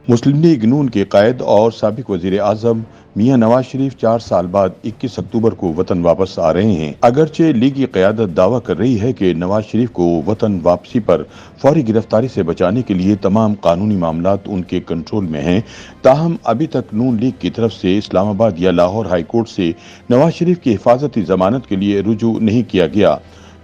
مسلم league نون کے قائد اور سابق وزیر اعظم میاں نواز شریف 4 سال بعد 21 اکتوبر کو وطن واپس آ رہے ہیں۔ اگرچہ لیگی قیادت دعویٰ کر رہی ہے کہ نواز شریف کو وطن واپسی پر فوری گرفتاری سے بچانے کے لیے تمام قانونی معاملات ان کے کنٹرول میں ہیں، تاہم ابھی تک نون لیگ کی طرف سے اسلام آباد یا لاہور ہائی کورٹ سے نواز شریف کی حفاظتی ضمانت کے لیے رجوع نہیں کیا گیا۔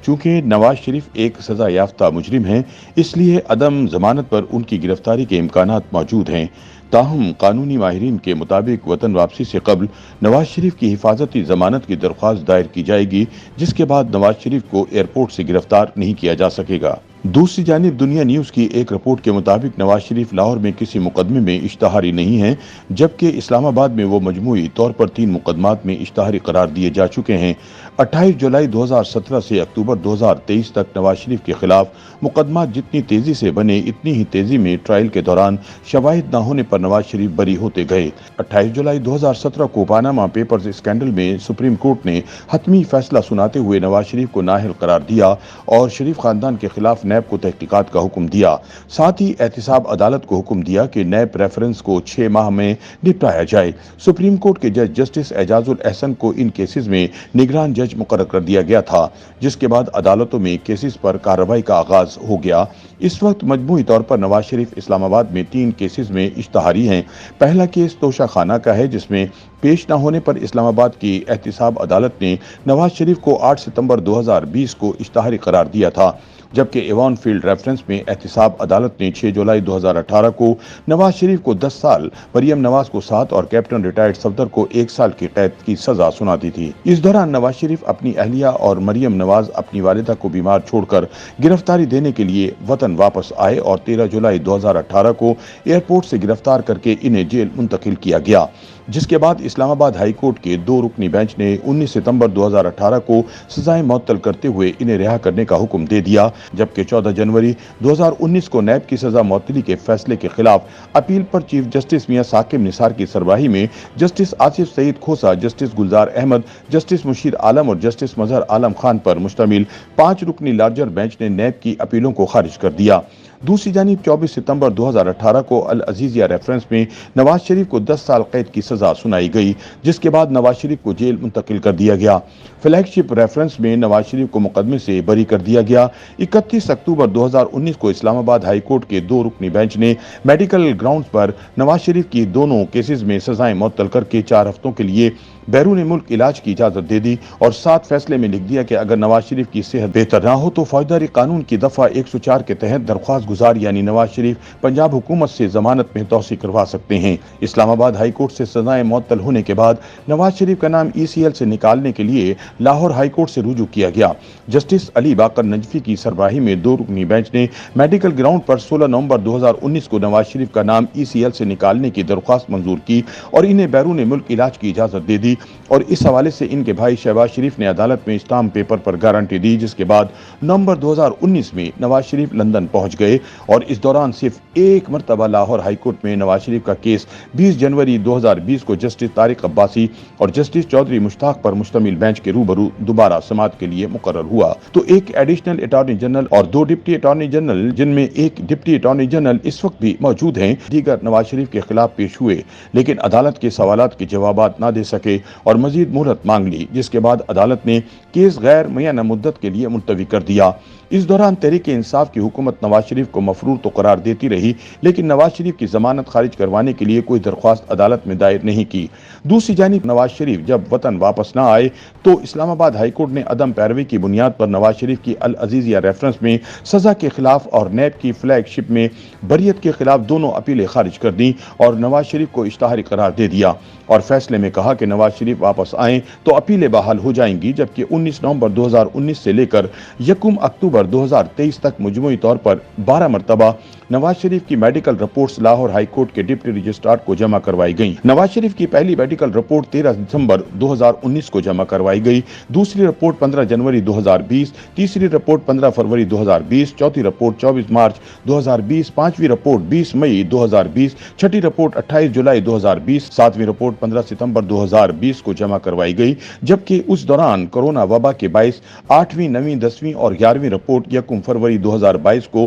چونکہ نواز شریف ایک سزا یافتہ مجرم ہیں، اس لیے عدم ضمانت پر ان کی گرفتاری کے امکانات موجود ہیں۔ تاہم قانونی ماہرین کے مطابق وطن واپسی سے قبل نواز شریف کی حفاظتی ضمانت کی درخواست دائر کی جائے گی، جس کے بعد نواز شریف کو ایئرپورٹ سے گرفتار نہیں کیا جا سکے گا۔ دوسری جانب دنیا نیوز کی ایک رپورٹ کے مطابق نواز شریف لاہور میں کسی مقدمے میں اشتہاری نہیں ہیں، جبکہ اسلام آباد میں وہ مجموعی طور پر 3 مقدمات میں اشتہاری قرار دیے جا چکے ہیں۔ 28 جولائی 2017 سے اکتوبر 2023 تک نواز شریف کے خلاف مقدمات جتنی تیزی سے بنے، اتنی ہی تیزی میں ٹرائل کے دوران شواہد نہ ہونے پر نواز شریف بری ہوتے گئے۔ 28 جولائی 2017 کو پاناما پیپرز اسکینڈل میں سپریم کورٹ نے حتمی فیصلہ سناتے ہوئے نواز شریف کو نااہل قرار دیا اور شریف خاندان کے خلاف نیب کو تحقیقات کا حکم دیا۔ ساتھ ہی احتساب عدالت کو حکم دیا کہ نیب ریفرنس کو 6 ماہ میں نپٹایا جائے۔ سپریم کورٹ کے جج جسٹس اعجاز الاحسن کو ان کیسز میں نگران جج مقرر کر دیا گیا تھا، جس کے بعد عدالتوں میں کیسز پر کارروائی کا آغاز ہو گیا۔ اس وقت مجموعی طور پر نواز شریف اسلام آباد میں 3 کیسز میں اشتہاری ہیں۔ پہلا کیس توشہ خانہ کا ہے، جس میں پیش نہ ہونے پر اسلام آباد کی احتساب عدالت نے نواز شریف کو 8 ستمبر 2020 کو اشتہاری قرار دیا تھا، جبکہ ایوان فیلڈ ریفرنس میں احتساب عدالت نے 6 جولائی 2018 کو نواز شریف کو 10 سال، مریم نواز کو 7 اور کیپٹن ریٹائرڈ صفدر کو 1 سال کی قید کی سزا سنا دی تھی۔ اس دوران نواز شریف اپنی اہلیہ اور مریم نواز اپنی والدہ کو بیمار چھوڑ کر گرفتاری دینے کے لیے وطن واپس آئے اور 13 جولائی 2018 کو ایئرپورٹ سے گرفتار کر کے انہیں جیل منتقل کیا گیا، جس کے بعد اسلام آباد ہائی کورٹ کے 2 رکنی بینچ نے 19 ستمبر 2018 کو سزائیں معطل کرتے ہوئے انہیں رہا کرنے کا حکم دے دیا، جبکہ 14 جنوری 2019 کو نیب کی سزا معطلی کے فیصلے کے خلاف اپیل پر چیف جسٹس میاں ثاقب نثار کی سربراہی میں جسٹس آصف سعید کھوسہ، جسٹس گلزار احمد، جسٹس مشیر عالم اور جسٹس مظہر عالم خان پر مشتمل 5 رکنی لارجر بینچ نے نیب کی اپیلوں کو خارج کر دیا۔ دوسری جانب 24 ستمبر 2018 کو العزیزیہ ریفرنس میں نواز شریف کو 10 سال قید کی سزا سنائی گئی، جس کے بعد نواز شریف کو جیل منتقل کر دیا گیا۔ فلیگ شپ ریفرنس میں نواز شریف کو مقدمے سے بری کر دیا گیا۔ 31 اکتوبر 2019 کو اسلام آباد ہائی کورٹ کے 2 رکنی بینچ نے میڈیکل گراؤنڈز پر نواز شریف کی دونوں کیسز میں سزائیں معطل کر کے 4 ہفتوں کے لیے بیرون ملک علاج کی اجازت دے دی اور 7 فیصلے میں لکھ دیا کہ اگر نواز شریف کی صحت بہتر نہ ہو تو فوجداری قانون کی دفعہ 104 کے تحت درخواست گزار یعنی نواز شریف پنجاب حکومت سے ضمانت میں توسیع کروا سکتے ہیں۔ اسلام آباد ہائی کورٹ سے سزائیں معطل ہونے کے بعد نواز شریف کا نام ECL سے نکالنے کے لیے لاہور ہائی کورٹ سے رجوع کیا گیا۔ جسٹس علی باقر نجفی کی سربراہی میں 2 رکنی بینچ نے میڈیکل گراؤنڈ پر 16 نومبر 2019 کو نواز شریف کا نام ECL سے نکالنے کی درخواست منظور کی اور انہیں بیرون ملک علاج کی اجازت دے دی، اور اس حوالے سے ان کے بھائی شہباز شریف نے عدالت میں اسٹامپ پیپر پر گارنٹی دی، جس کے بعد نومبر 2019 میں نواز شریف لندن پہنچ گئے اور اس دوران صرف 1 مرتبہ لاہور ہائی کورٹ میں نواز شریف کا کیس 20 جنوری 2020 کو جسٹس طارق عباسی اور جسٹس چودھری مشتاق پر مشتمل بینچ کے روبرو دوبارہ سماعت کے لیے مقرر ہوا تو ایک ایڈیشنل اٹارنی جنرل اور 2 ڈپٹی اٹارنی جنرل، جن میں ایک ڈپٹی اٹارنی جنرل اس وقت بھی موجود ہیں، دیگر نواز شریف کے خلاف پیش ہوئے، لیکن عدالت کے سوالات کے جوابات نہ دے سکے اور مزید مہلت مانگ لی، جس کے بعد عدالت نے کیس غیر معینہ مدت کے لیے ملتوی کر دیا۔ اس دوران تحریک انصاف کی حکومت نواز شریف کو مفرور تو قرار دیتی رہی، لیکن نواز شریف کی ضمانت خارج کروانے کے لیے کوئی درخواست عدالت میں دائر نہیں کی۔ دوسری جانب نواز شریف جب وطن واپس نہ آئے تو اسلام آباد ہائی کورٹ نے عدم پیروی کی بنیاد پر نواز شریف کی العزیزیہ ریفرنس میں سزا کے خلاف اور نیب کی فلیگ شپ میں بریت کے خلاف دونوں اپیلیں خارج کر دیں اور نواز شریف کو اشتہاری قرار دے دیا اور فیصلے میں کہا کہ نواز شریف واپس آئیں تو اپیلیں بحال ہو جائیں گی، جبکہ 19 نومبر 2019 سے لے کر 1 اکتوبر 2023 تک مجموعی طور پر 12 مرتبہ نواز شریف کی medical reports Lahore high court کے ڈپٹی رجسٹرار کو جمع کروائی گئیں۔ نواز شریف کی پہلی میڈیکل رپورٹ 13 دسمبر 2019 کو جمع کروائی گئی، دوسری رپورٹ 15 جنوری 2020، تیسری رپورٹ 15 فروری 2020، چوتھی رپورٹ 24 مارچ 2020، پانچویں رپورٹ 20 مئی 2020، چھٹی رپورٹ 28 جولائی 2020، ساتویں رپورٹ 15 ستمبر 2020 کو جمع کروائی گئی، جبکہ اس دوران کورونا وبا کے باعث 8ویں، 9ویں، 10ویں اور 11ویں رپورٹ 1 فروری 2022 کو